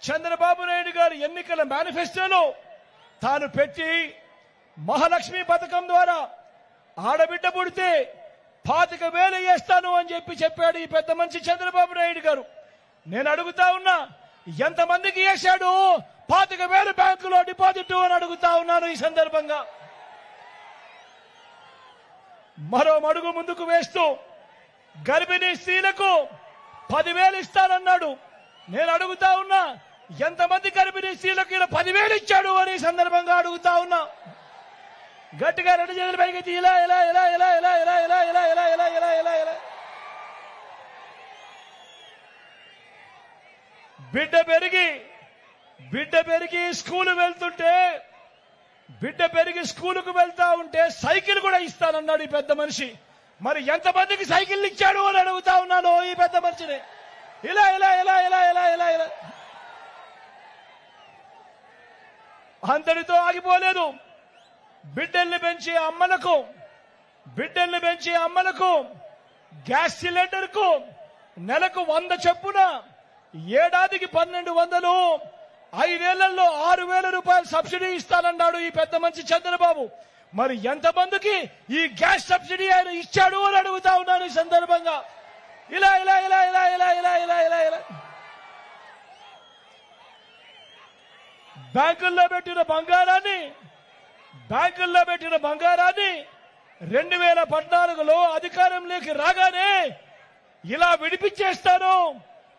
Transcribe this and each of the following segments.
చంద్రబాబు నాయుడు గారు ఎన్నికల మేనిఫెస్టోలో తాను పెట్టి మహాలక్ష్మి పథకం ద్వారా ఆడబిడ్డ పుడితే 25,000 వేస్తాను అని చెప్పాడు ఈ పెద్ద మనిషి చంద్రబాబు నాయుడు గారు. నేను అడుగుతా ఉన్నా, ఎంతమందికి వేశాడు 25,000 బ్యాంకులో డిపాజిట్ అని అడుగుతా ఉన్నాను. ఈ సందర్భంగా మరో అడుగు ముందుకు వేస్తూ గర్భిణీ స్త్రీలకు 10,000 ఇస్తానన్నాడు. నేను అడుగుతా ఉన్నా, ఎంతమంది గర్భిణీ స్త్రీలకు ఇలా 10,000 ఇచ్చాడు అని ఈ సందర్భంగా అడుగుతా ఉన్నా. గట్టిగా రెండు చేతుల పైకి ఇలా ఇలా ఇలా ఇలా ఇలా ఇలా ఇలా ఇలా ఇలా ఇలా ఇలా ఇలా ఇలా బిడ్డ పెరిగి స్కూలు వెళ్తుంటే, బిడ్డ పెరిగి స్కూలుకు వెళ్తా ఉంటే సైకిల్ కూడా ఇస్తానన్నాడు ఈ పెద్ద మనిషి. మరి ఎంతమందికి సైకిల్ ఇచ్చాడు అని అడుగుతా ఉన్నాను ఈ పెద్ద మనిషిని. ఇలా ఇలా ఇలా ఇలా ఇలా ఇలా ఇలా అంతటితో ఆగిపోలేదు. బిడ్డల్ని పెంచి అమ్మలకు గ్యాస్ సిలిండర్ కు నెలకు 100 చొప్పున, ఏడాదికి 1,200, 5 ఏళ్లలో 6,000 రూపాయలు సబ్సిడీ ఇస్తానన్నాడు ఈ పెద్ద మనిషి చంద్రబాబు. మరి ఎంతమందికి ఈ గ్యాస్ సబ్సిడీ ఆయన ఇచ్చాడు అని అడుగుతా ఉన్నాను ఈ సందర్భంగా. ఇలా ఇలా ఇలా ఇలా ఇలా ఇలా ఇలా ఇలా ఇలా బ్యాంకుల్లో పెట్టిన బంగారాన్ని 2014లో అధికారంలోకి రాగానే ఇలా విడిపించేస్తాను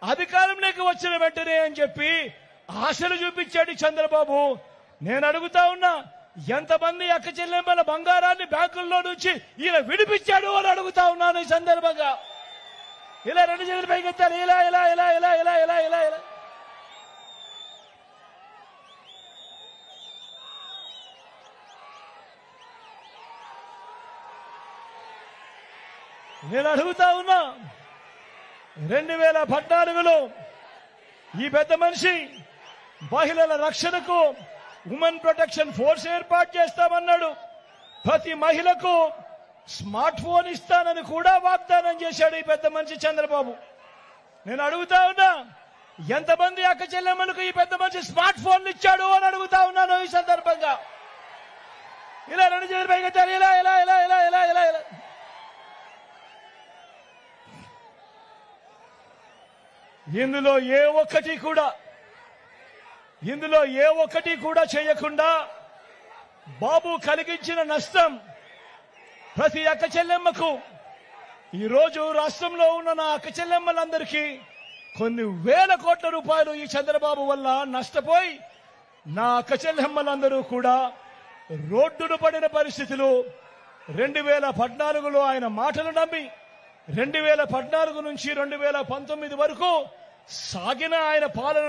అధికారంలోకి వచ్చిన వెంటనే అని చెప్పి ఆశలు చూపించాడు చంద్రబాబు. నేను అడుగుతా ఉన్నా, ఎంతమంది అక్క చెల్లెమ్మల బంగారాన్ని బ్యాంకుల్లో నుంచి ఇలా విడిపించాడు అని అడుగుతా ఉన్నాను ఈ సందర్భంగా. ఇలా రెండు చేతుల పైకి ఎత్తారు. ఇలా ఇలా ఇలా ఇలా ఇలా ఇలా ఇలా ఇలా నేను అడుగుతా ఉన్నా, 2014లో ఈ పెద్ద మనిషి మహిళల రక్షణకు ఉమెన్ ప్రొటెక్షన్ ఫోర్స్ ఏర్పాటు చేస్తామన్నాడు. ప్రతి మహిళకు స్మార్ట్ ఫోన్ ఇస్తానని కూడా వాగ్దానం చేశాడు ఈ పెద్ద మనిషి చంద్రబాబు. నేను అడుగుతా ఉన్నా, ఎంతమంది అక్క చెల్లెమ్మలకు ఈ పెద్ద మనిషి స్మార్ట్ ఫోన్లు ఇచ్చాడు అని అడుగుతా ఉన్నాను ఈ సందర్భంగా. ఇలా రెండు చేతులు పైకి ఎత్తారు. ఇలా ఇలా ఇలా ఇలా ఇలా ఇలా ఇలా ఇందులో ఏ ఒక్కటి కూడా చేయకుండా బాబు కలిగించిన నష్టం ప్రతి అక్క చెల్లెమ్మకు, ఈరోజు రాష్ట్రంలో ఉన్న నా అక్క చెల్లెమ్మలందరికీ కొన్ని వేల కోట్ల రూపాయలు ఈ చంద్రబాబు వల్ల నష్టపోయి నా అక్క చెల్లెమ్మలందరూ కూడా రోడ్డును పడిన పరిస్థితులు. 2014లో ఆయన మాటలు నమ్మి 2014 నుంచి 2019 వరకు సాగిన ఆయన పాలన